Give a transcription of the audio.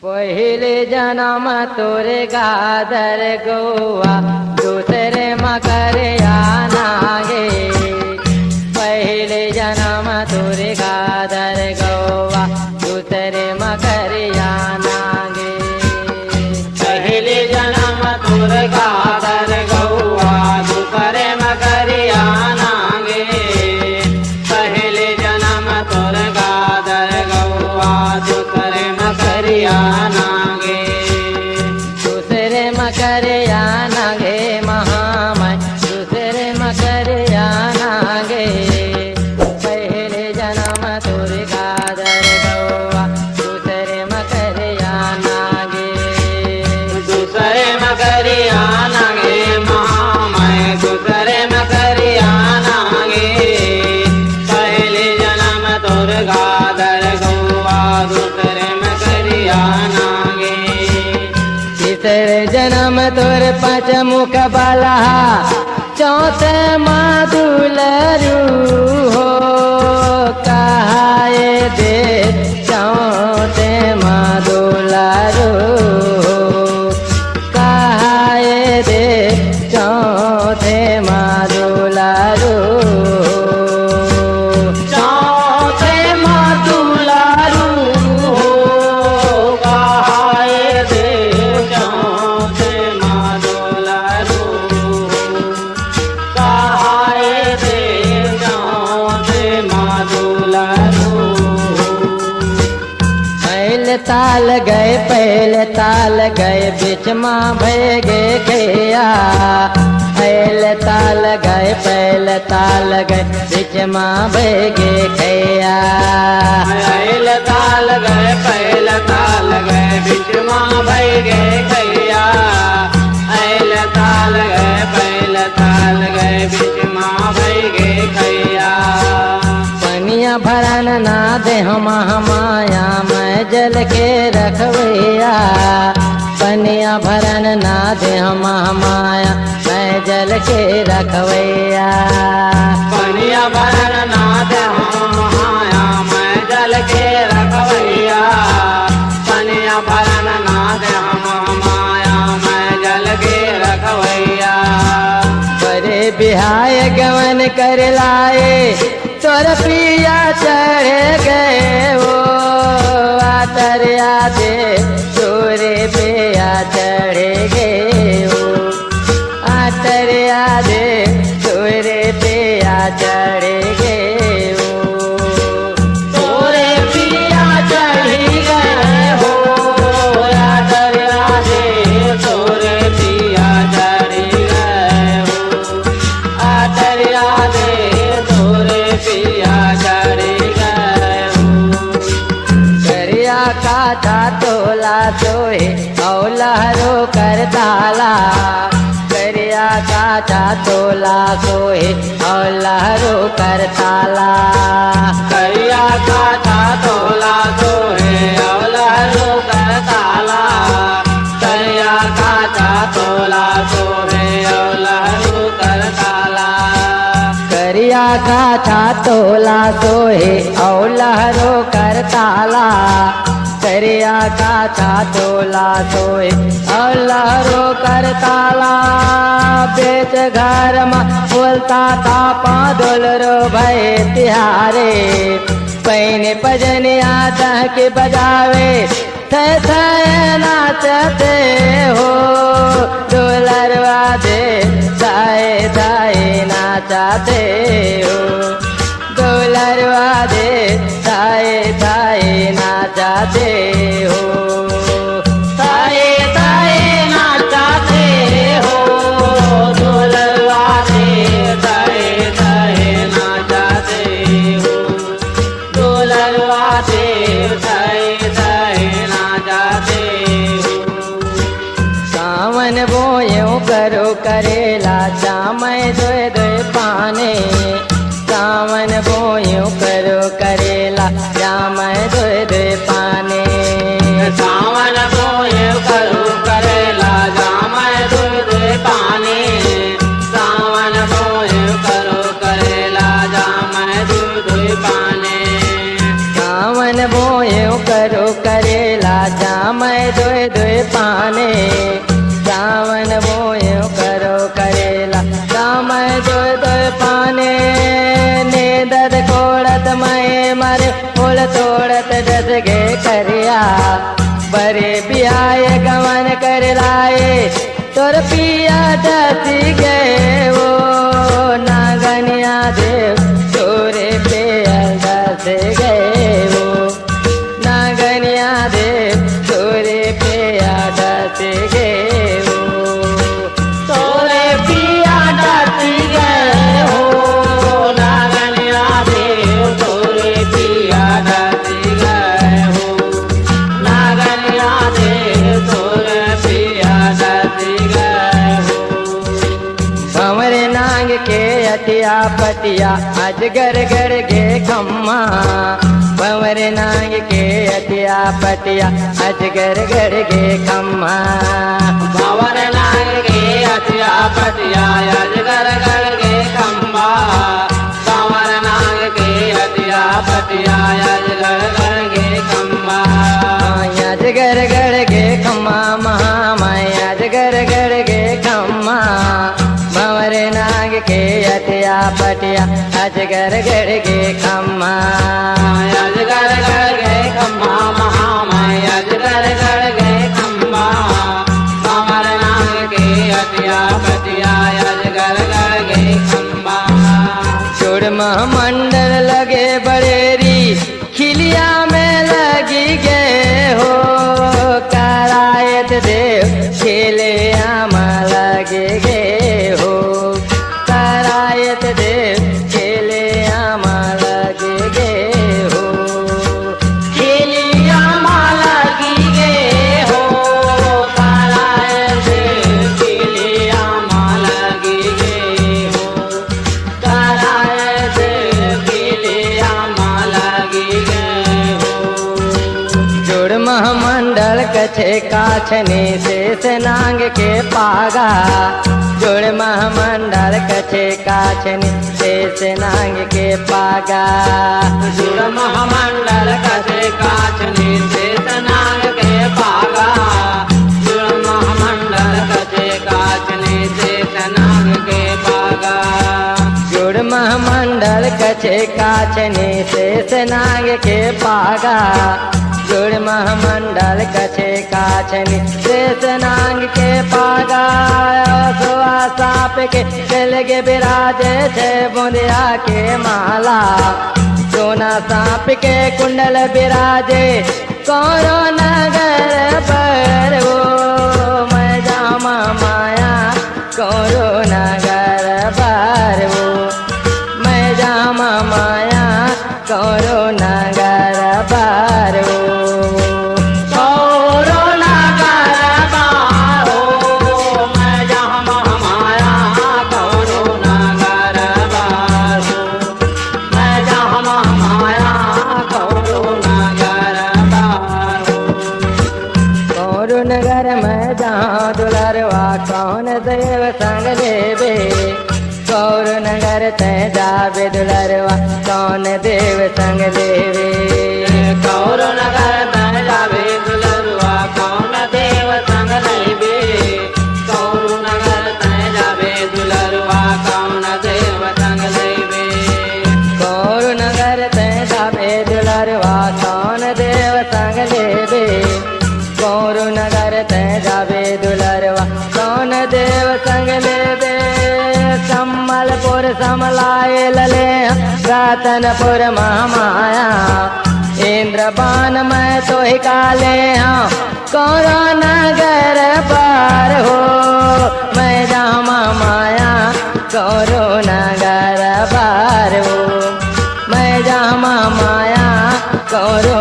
पहले जन्म तोरे गादर गौआ दूसरे मकर आनागे। पहले जन्म तोरे गादर गौआ दूसरे मकर आनागे। पहले जन्म तोरे गादर गौआ दूसरे मकर आनागे। पहले जन्म तोरे गादर गौआ दूसरे मकर आनागे। दूसरे मकर आनागे महामय दूसरे मकर आनागे। पहले जन्म तोरे गादर गौआ दूसरे मकर आनागे। दूसरे मकर आनागे महामय दूसरे मकर आनागे। पहले जन्म तोर गादर गौआ दूसरे मकर आनागे। तीसरे जन्म तोर पाँच मुख बाला चौथे मादुलरू हो कहाए दे चौथे मादुलरू हो कहाए दे चौथे मादुलरू चौथे मातुलारू हो कहाए दे चौथे मातुलारू कहाए दे चौथे मातुलारू। पहले ताल गए बीच माँ भेगे गया। पहले ताल गए बीच माँ भेगे गया। पहले ताल गए बीच माँ भैगे गैया। पहले ताल गए बीच माँ भैगे गैया। पनिया भरन ना दे हमाया मैं जल के रखवैया। पनिया भरन ना दे हमाया मैं जल के रखवैया। पनिया भरन ना दे महाया मैं जल के रखवैया। पनिया भरन ना दे महाया मैं जल के रखवैया। बड़े बिहाय गवन कर लाए तोर पिया चढ़ गए वो आतरिया दे तोरे पिया चढ़ गए वो आतरिया दे तोरे पिया चढ़ गए वो तोरे पिया चढ़ी गए हो आतरिया दे तोरे पिया चढ़ी गए हो आतरिया दे तोरे पिया चढ़ी गए हो। करिया काटा तोला सोहे और लहरो कर ताला। करिया काटा तोला सोहे और लहरो कर ताला। करिया काटा तोला सोहे औलहरो कर ताला। करिया काटा तोला सोहे औलहरो कर ताला। करिया काटा तोला सोहे और लहरो कर ताला। करिया काटा तोला सोहे और लहरो कर ताला। बेच घर में बोलता था पादोल रो भय तिहारे। पैने पजनिया दह के बजावे थे नाचते हो। डोलरवा दे दाए दाए नाचते हो। डोलरवा दे दाए दाए नाचते हो। ताए ताए नाचते हो डोलरवा दे ताए ताए नाचते हो। डोलरवा दे ताए ताए नाचते हो। सावन बोयो करो करेला जामय दोय दोय पाने। सावन बोयो करो करेला जामय दोय दोय पाने। सावन बोए करू करेला जामय दूध पानी। सावन बोए करू करेला जामय दूध पानी। सावन बोयो करो करेला जामय दोए दोए पाने सावन बोयो करो करेला समय दोए दोए पाने ने दद कोड़त मैं मारे फूल तोड़त डस गे करिया बरे बियाय गवन कर लाए तोर पिया डसी गए वो नागनिया देव तोरे पे डस गए वो नागनिया देव तोरे पे डस गए वो तोरे पिया डसी गए हो नागनिया देव तोरे पिया डसी गए हो नागनिया देव तोरे पिया डसी गए हो भंवरे नांग के अतिया पतिया अजगर गर गे खम्मा भंवरे नांग के अतिया पतिया अजगर गर गे खम्मा भंवर नाग के अतिया पतिया अजगर गर गे खम्बा भंवर नाग के अतिया पतिया अजगर गर गे खम्बा अजगर गर गे खम्मा महामाया अजगर गर गे खम्मा भंवरे नाग के अतिया पटिया अजगर गर गे खम्मा अजगर गर गे खम्बा महामाय अजगर गर गे खम्बा भंवर नाग के अतिया पतिया अजगर गर गे खम्बा चूड़मा मंडल लगे बड़ेरी खिलिया में लगी गए हो करायत देव खेले आमा लगे गए हो करायत देव खेले आमा लगे गए हो खेलिया माला की गे हो कालाय देव खेलिया माला की गे हो कालाय देव खेलिया माला की गे हो जुड़मा मंडल कछे काछने से नांग के पागा जुड़मा मंडल कछे काछने से नांग के पागा जुड़ महामंडल कसे काछनी से नाग के पागा जुड़ महामंडल कसे काछनी से नाग के पागा जुड़मा मंडल कछे काछने से नांग के पागा जुड़मा मंडल कछे काछने से नांग के पागा सुआ साप के चल गे बिराजे छे बुंदिया के माला सोना सांप के कुंडल बिराजे कौरो नगर पर वो मैं जामा माया कौरो नगर पर वो मैं जामा माया कौरो नगर पर वो कौरो नगर बाहो मैं जहाँ महामाया कौरो नगर बाहो मैं जहाँ महामाया कौरो नगर बाहो कौरो नगर में जहाँ दुलरवा कौन देव संग देवे कौरो नगर ते जावे दुलरवा कौन देव संग देवे कौरो नगर तन जावे दुलरुआ कौन देव संग लैबे कौरो नगर तन जावे दुलरुआ कौन देव संग लैबे कौरो नगर ते जावे दुलरवा कौन देव संग लेवे कौरो नगर ते जावे दुलरवा कौन देव संग लेवे सम्मलपुर समलाए लले रतनपुर महामाया इंद्रबान मैं तो ही काले हाँ कौरो नगर पार हो मैं जामा माया कौरो नगर पार हो मैं जामा माया कौरो